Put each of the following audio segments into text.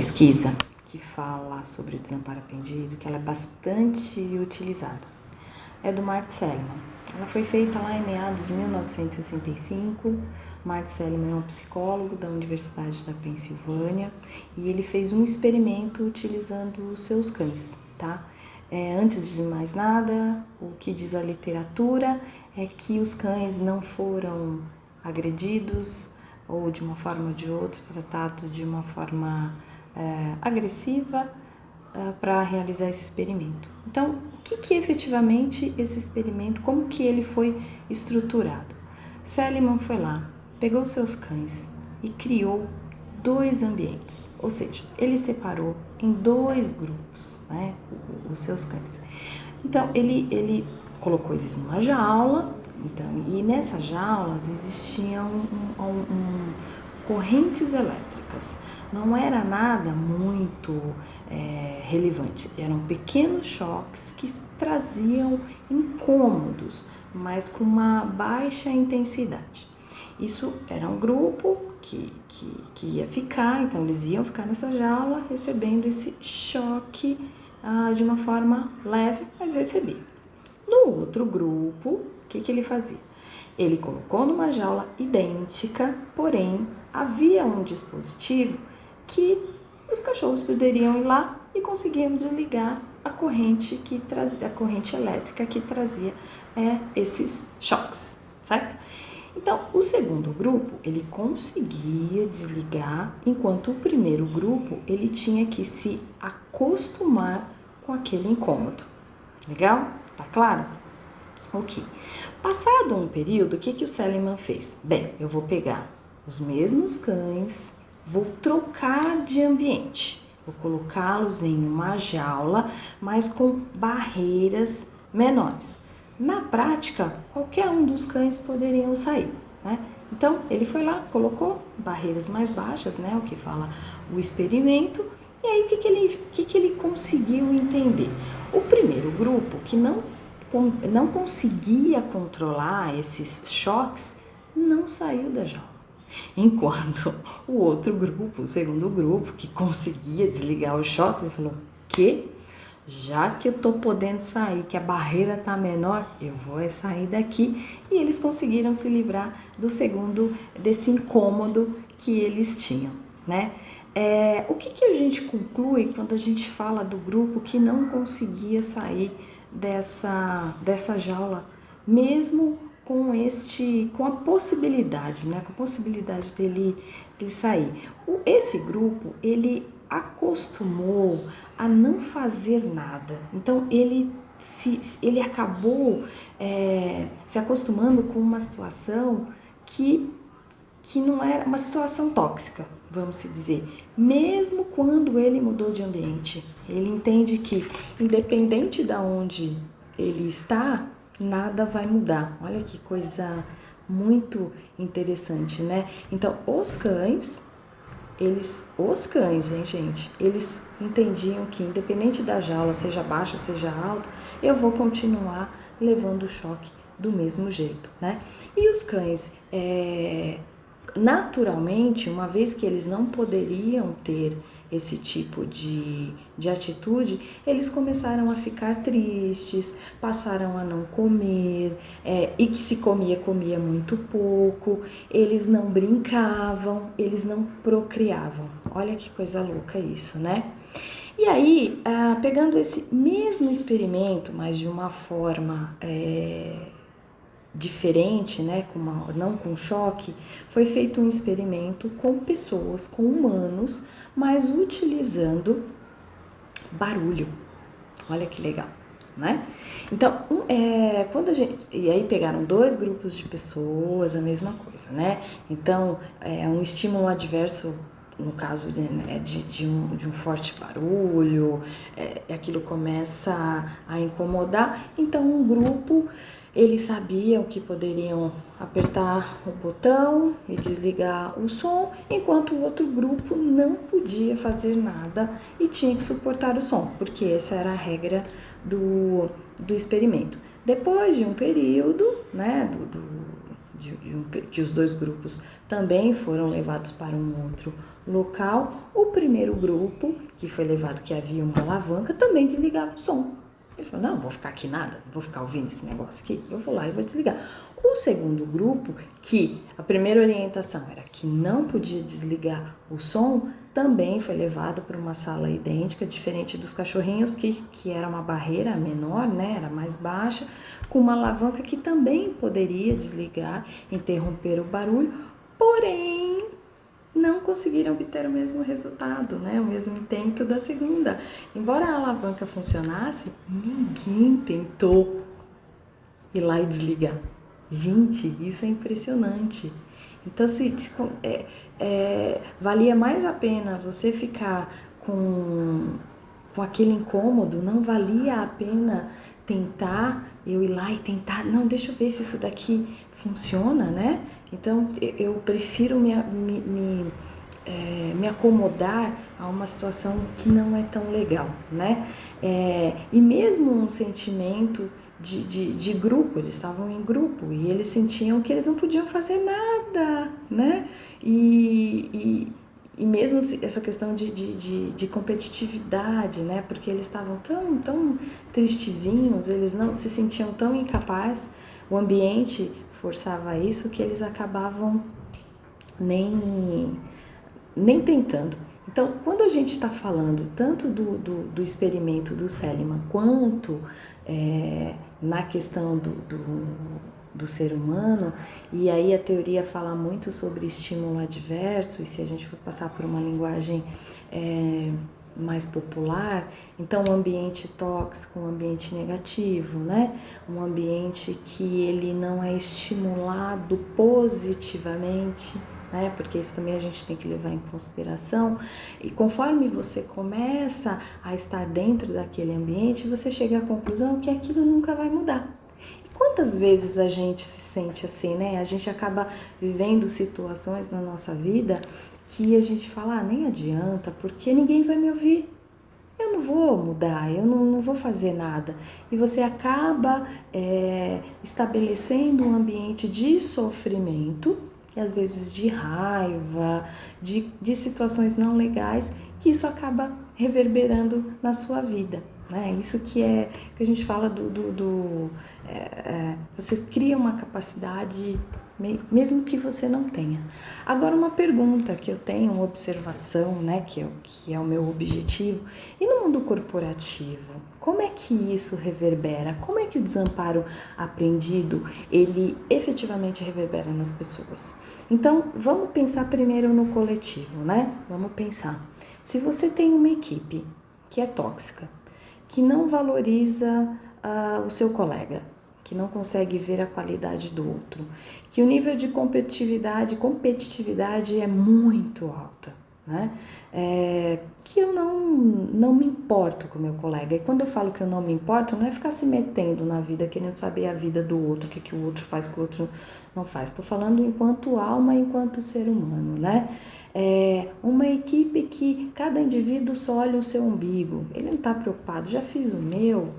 pesquisa que fala sobre o desamparo aprendido, que ela é bastante utilizada. É do Mart Seligman. Ela foi feita lá em meados de 1965. Mart Seligman é um psicólogo da Universidade da Pensilvânia e ele fez um experimento utilizando os seus cães, tá? Antes de mais nada, o que diz a literatura é que os cães não foram agredidos ou de uma forma ou de outra tratados de uma forma agressiva para realizar esse experimento. Então, o que efetivamente esse experimento, como que ele foi estruturado? Seligman foi lá, pegou seus cães e criou 2 ambientes, ou seja, ele separou em 2 grupos, né, os seus cães. Então, ele colocou eles numa jaula, então, e nessas jaulas existiam correntes elétricas. Não era nada muito relevante, eram pequenos choques que traziam incômodos, mas com uma baixa intensidade. Isso era um grupo que ia ficar, então eles iam ficar nessa jaula recebendo esse choque de uma forma leve, mas recebia. No outro grupo, o que ele fazia? Ele colocou numa jaula idêntica, porém havia um dispositivo que os cachorros poderiam ir lá e conseguiam desligar a corrente elétrica que trazia esses choques, certo? Então, o segundo grupo, ele conseguia desligar, enquanto o primeiro grupo, ele tinha que se acostumar com aquele incômodo. Legal? Tá claro? Ok. Passado um período, o que o Seligman fez? Bem, eu vou pegar os mesmos cães, vou trocar de ambiente, vou colocá-los em uma jaula, mas com barreiras menores. Na prática, qualquer um dos cães poderiam sair, né? Então, ele foi lá, colocou barreiras mais baixas, né? O que fala o experimento. E aí, o que ele conseguiu entender? O primeiro grupo, que não conseguia controlar esses choques, não saiu da jaula. Enquanto o outro grupo, o segundo grupo, que conseguia desligar os choques, ele falou, que já que eu tô podendo sair, que a barreira tá menor, eu vou sair daqui. E eles conseguiram se livrar desse incômodo que eles tinham, né? O que a gente conclui quando a gente fala do grupo que não conseguia sair dessa jaula, mesmo com a possibilidade, né? Com a possibilidade dele sair. Esse grupo, ele acostumou a não fazer nada. Então, ele acabou se acostumando com uma situação que não era uma situação tóxica, vamos se dizer. Mesmo quando ele mudou de ambiente, ele entende que, independente de onde ele está, nada vai mudar. Olha que coisa muito interessante, né? Então, os cães, hein, gente? Eles entendiam que, independente da jaula, seja baixa, seja alta, eu vou continuar levando o choque do mesmo jeito, né? E os cães, naturalmente, uma vez que eles não poderiam ter esse tipo de atitude, eles começaram a ficar tristes, passaram a não comer, e que se comia muito pouco, eles não brincavam, eles não procriavam. Olha que coisa louca isso, né? E aí, pegando esse mesmo experimento, mas de uma forma diferente, né, não com choque, foi feito um experimento com pessoas, com humanos, mas utilizando barulho. Olha que legal, né? Então, e aí pegaram 2 grupos de pessoas, a mesma coisa, né? Então, um estímulo adverso, no caso de um forte barulho, aquilo começa a incomodar, então um grupo, eles sabiam que poderiam apertar o botão e desligar o som, enquanto o outro grupo não podia fazer nada e tinha que suportar o som, porque essa era a regra do experimento. Depois de um período, né, que os dois grupos também foram levados para um outro local. O primeiro grupo, que foi levado, que havia uma alavanca, também desligava o som. Ele falou, não vou ficar aqui nada, não vou ficar ouvindo esse negócio aqui, eu vou lá e vou desligar. O segundo grupo, que a primeira orientação era que não podia desligar o som, também foi levado para uma sala idêntica, diferente dos cachorrinhos, que era uma barreira menor, né, era mais baixa, com uma alavanca que também poderia desligar, interromper o barulho, porém não conseguiram obter o mesmo resultado, né, o mesmo intento da segunda. Embora a alavanca funcionasse, ninguém tentou ir lá e desligar. Gente, isso é impressionante. Então, valia mais a pena você ficar com aquele incômodo, não valia a pena tentar, eu ir lá e tentar, não, deixa eu ver se isso daqui funciona, né? Então, eu prefiro me acomodar a uma situação que não é tão legal, né? E mesmo um sentimento de grupo, eles estavam em grupo e eles sentiam que eles não podiam fazer nada, né? E mesmo essa questão de competitividade, né? Porque eles estavam tão tristezinhos, eles não se sentiam tão incapazes, o ambiente forçava isso, que eles acabavam nem tentando. Então, quando a gente está falando tanto do experimento do Seligman quanto na questão do ser humano, e aí a teoria fala muito sobre estímulo adverso, e se a gente for passar por uma linguagem mais popular, então um ambiente tóxico, um ambiente negativo, né? Um ambiente que ele não é estimulado positivamente, né? Porque isso também a gente tem que levar em consideração. E conforme você começa a estar dentro daquele ambiente, você chega à conclusão que aquilo nunca vai mudar. E quantas vezes a gente se sente assim, né? A gente acaba vivendo situações na nossa vida que a gente fala, nem adianta, porque ninguém vai me ouvir. Eu não vou mudar, eu não vou fazer nada. E você acaba estabelecendo um ambiente de sofrimento, e às vezes de raiva, de situações não legais, que isso acaba reverberando na sua vida. Né? Isso que a gente fala você cria uma capacidade mesmo que você não tenha. Agora, uma pergunta que eu tenho, uma observação, né, que é o meu objetivo, e no mundo corporativo, como é que isso reverbera? Como é que o desamparo aprendido, ele efetivamente reverbera nas pessoas? Então, vamos pensar primeiro no coletivo, né? Vamos pensar. Se você tem uma equipe que é tóxica, que não valoriza o seu colega, que não consegue ver a qualidade do outro, que o nível de competitividade é muito alta, né? Que eu não me importo com o meu colega. E quando eu falo que eu não me importo, não é ficar se metendo na vida, querendo saber a vida do outro, o que o outro faz, o que o outro não faz. Estou falando enquanto alma, enquanto ser humano, né? Uma equipe que cada indivíduo só olha o seu umbigo. Ele não está preocupado, já fiz o meu,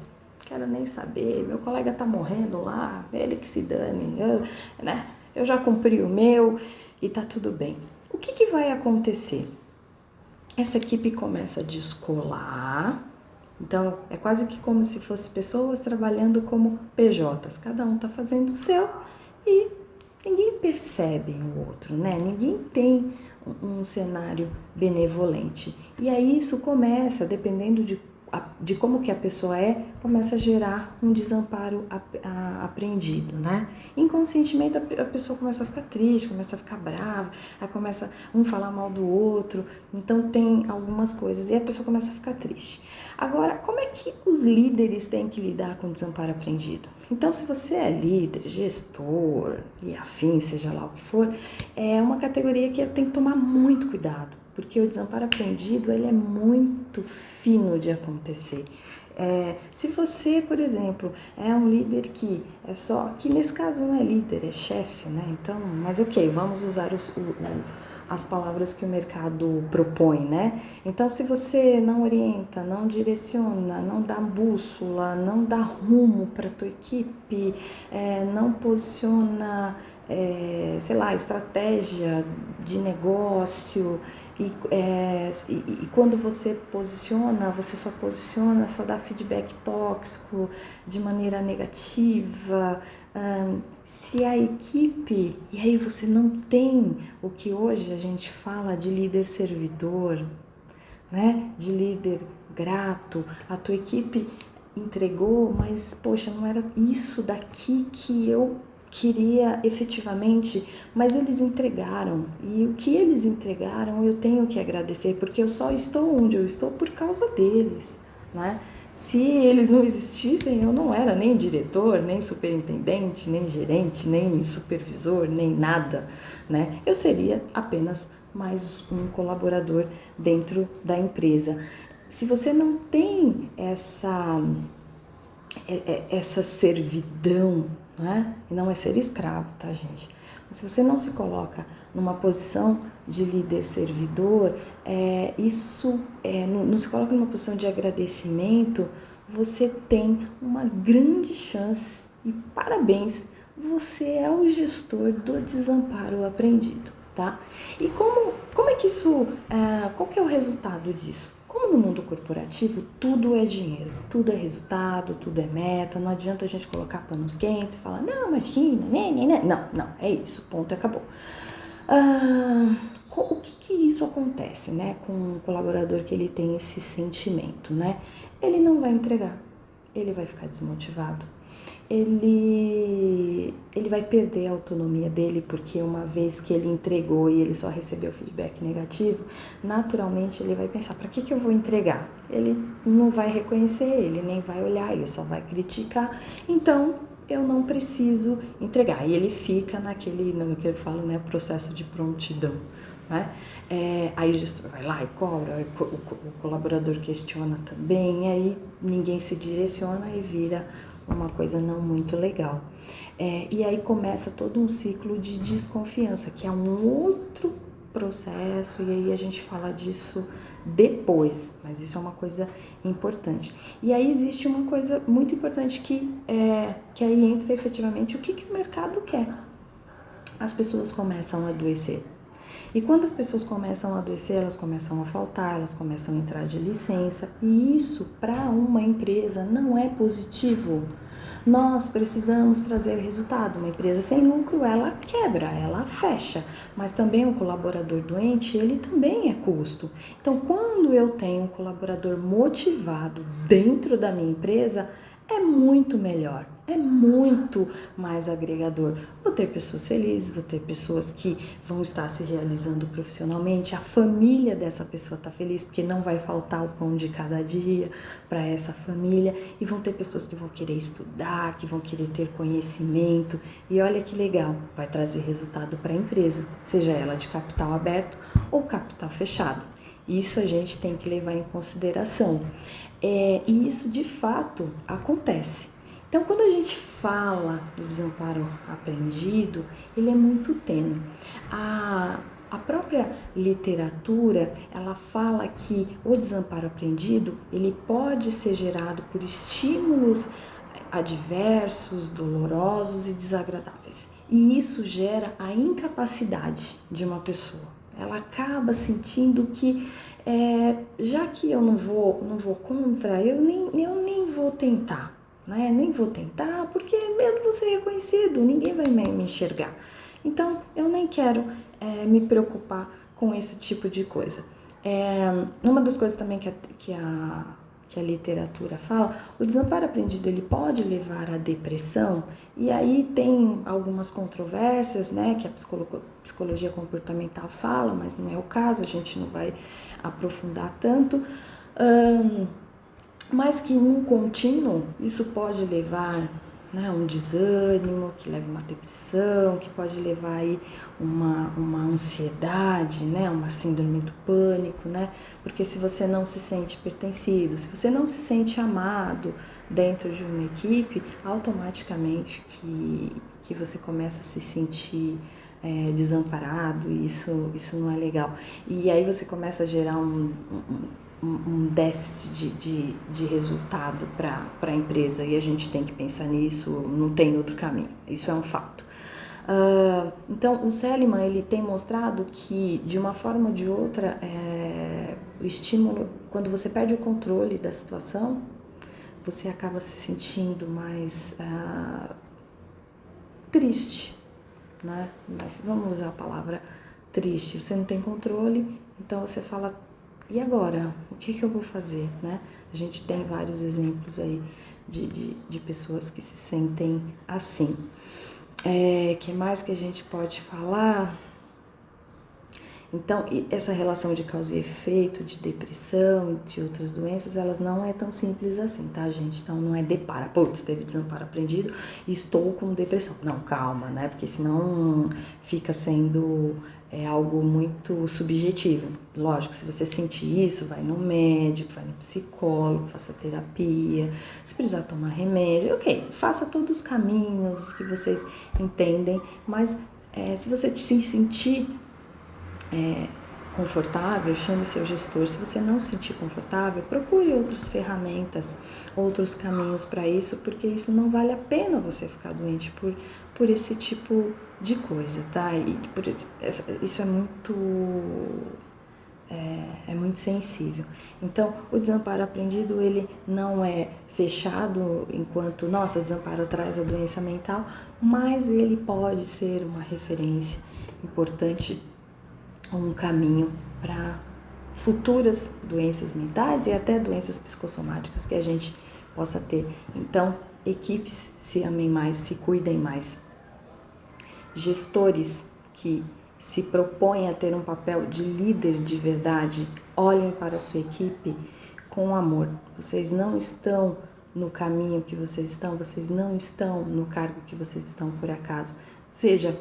quero nem saber, meu colega tá morrendo lá, ele que se dane, eu já cumpri o meu e tá tudo bem. O que vai acontecer? Essa equipe começa a descolar, então é quase que como se fossem pessoas trabalhando como PJs, cada um tá fazendo o seu e ninguém percebe o outro, né? Ninguém tem um cenário benevolente. E aí isso começa, dependendo de como que a pessoa começa a gerar um desamparo aprendido, né? Inconscientemente a pessoa começa a ficar triste, começa a ficar brava, aí começa um falar mal do outro, então tem algumas coisas e a pessoa começa a ficar triste. Agora, como é que os líderes têm que lidar com o desamparo aprendido? Então, se você é líder, gestor e afim, seja lá o que for, é uma categoria que tem que tomar muito cuidado, porque o desamparo aprendido ele é muito fino de acontecer. Se você, por exemplo, é um líder que nesse caso não é líder, é chefe, né? Então, mas ok, vamos usar as palavras que o mercado propõe, né? Então, se você não orienta, não direciona, não dá bússola, não dá rumo para a tua equipe, não posiciona sei lá, estratégia de negócio, e quando você posiciona, você só posiciona, só dá feedback tóxico de maneira negativa. Se a equipe, e aí você não tem o que hoje a gente fala de líder servidor, né? De líder grato, a tua equipe entregou, mas poxa, não era isso daqui que eu queria efetivamente, mas eles entregaram, e o que eles entregaram eu tenho que agradecer, porque eu só estou onde eu estou por causa deles, né? Se eles não existissem, eu não era nem diretor, nem superintendente, nem gerente, nem supervisor, nem nada, né? Eu seria apenas mais um colaborador dentro da empresa. Se você não tem essa servidão, né? E não é ser escravo, tá, gente? Mas se você não se coloca numa posição de líder servidor, não se coloca numa posição de agradecimento, você tem uma grande chance, e parabéns, você é o gestor do desamparo aprendido, tá? E como é que isso, qual que é o resultado disso? Como no mundo corporativo, tudo é dinheiro, tudo é resultado, tudo é meta, não adianta a gente colocar panos quentes e falar, não, imagina, né. Não, é isso, ponto, acabou. O que isso acontece, né, com um colaborador que ele tem esse sentimento, né? Ele não vai entregar, ele vai ficar desmotivado, ele vai perder a autonomia dele, porque uma vez que ele entregou e ele só recebeu feedback negativo, naturalmente ele vai pensar, para que eu vou entregar? Ele não vai reconhecer, ele nem vai olhar, ele só vai criticar, então eu não preciso entregar. E ele fica no que eu falo, né, processo de prontidão, né? Aí o gestor vai lá e cobra, o colaborador questiona também, e aí ninguém se direciona e vira uma coisa não muito legal. E aí começa todo um ciclo de desconfiança, que é um outro processo, e aí a gente fala disso depois, mas isso é uma coisa importante. E aí existe uma coisa muito importante que aí entra efetivamente o que o mercado quer. As pessoas começam a adoecer. E quando as pessoas começam a adoecer, elas começam a faltar, elas começam a entrar de licença, e isso para uma empresa não é positivo. Nós precisamos trazer resultado. Uma empresa sem lucro, ela quebra, ela fecha, mas também um colaborador doente, ele também é custo. Então, quando eu tenho um colaborador motivado dentro da minha empresa, é muito melhor, é muito mais agregador. Vou ter pessoas felizes, vou ter pessoas que vão estar se realizando profissionalmente, a família dessa pessoa está feliz, porque não vai faltar o pão de cada dia para essa família, e vão ter pessoas que vão querer estudar, que vão querer ter conhecimento, e olha que legal, vai trazer resultado para a empresa, seja ela de capital aberto ou capital fechado. Isso a gente tem que levar em consideração. E isso de fato acontece. Então, quando a gente fala do desamparo aprendido, ele é muito tênue. A própria literatura, ela fala que o desamparo aprendido, ele pode ser gerado por estímulos adversos, dolorosos e desagradáveis. E isso gera a incapacidade de uma pessoa. Ela acaba sentindo que, já que eu não vou contra, eu nem vou tentar, né? Nem vou tentar porque eu não vou ser reconhecido, ninguém vai me enxergar. Então, eu nem quero me preocupar com esse tipo de coisa. Uma das coisas também que a literatura fala, o desamparo aprendido ele pode levar à depressão, e aí tem algumas controvérsias, né, que a psicologia comportamental fala, mas não é o caso, a gente não vai aprofundar tanto, mas que num contínuo isso pode levar, né, um desânimo, que leva uma depressão, que pode levar aí uma ansiedade, né, uma síndrome do pânico, né, porque se você não se sente pertencido, se você não se sente amado dentro de uma equipe, automaticamente que você começa a se sentir desamparado, e isso não é legal. E aí você começa a gerar um déficit de resultado para a empresa, e a gente tem que pensar nisso, não tem outro caminho, isso é um fato. Então, o Seligman, ele tem mostrado que, de uma forma ou de outra, o estímulo, quando você perde o controle da situação, você acaba se sentindo mais triste, né? Mas vamos usar a palavra triste. Você não tem controle, então você fala, e agora? O que eu vou fazer, né? A gente tem vários exemplos aí de pessoas que se sentem assim. Que mais que a gente pode falar? Então, essa relação de causa e efeito, de depressão e de outras doenças, elas não é tão simples assim, tá, gente? Então, não é putz, teve desamparo aprendido e estou com depressão. Não, calma, né? Porque senão fica sendo algo muito subjetivo. Lógico, se você sentir isso, vai no médico, vai no psicólogo, faça terapia, se precisar tomar remédio, ok, faça todos os caminhos que vocês entendem, mas se você se sentir confortável, chame seu gestor. Se você não se sentir confortável, procure outras ferramentas, outros caminhos para isso, porque isso não vale a pena você ficar doente por esse tipo de coisa, tá? E isso é muito sensível. Então, o desamparo aprendido, ele não é fechado enquanto, nossa, o desamparo traz a doença mental, mas ele pode ser uma referência importante, um caminho para futuras doenças mentais e até doenças psicossomáticas que a gente possa ter. Então, equipes se amem mais, se cuidem mais. Gestores que se propõem a ter um papel de líder de verdade, olhem para a sua equipe com amor. Vocês não estão no caminho que vocês não estão no cargo que vocês estão por acaso, seja,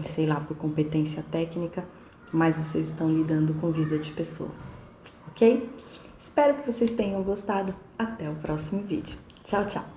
sei lá, por competência técnica, mas vocês estão lidando com vida de pessoas, ok? Espero que vocês tenham gostado. Até o próximo vídeo. Tchau, tchau!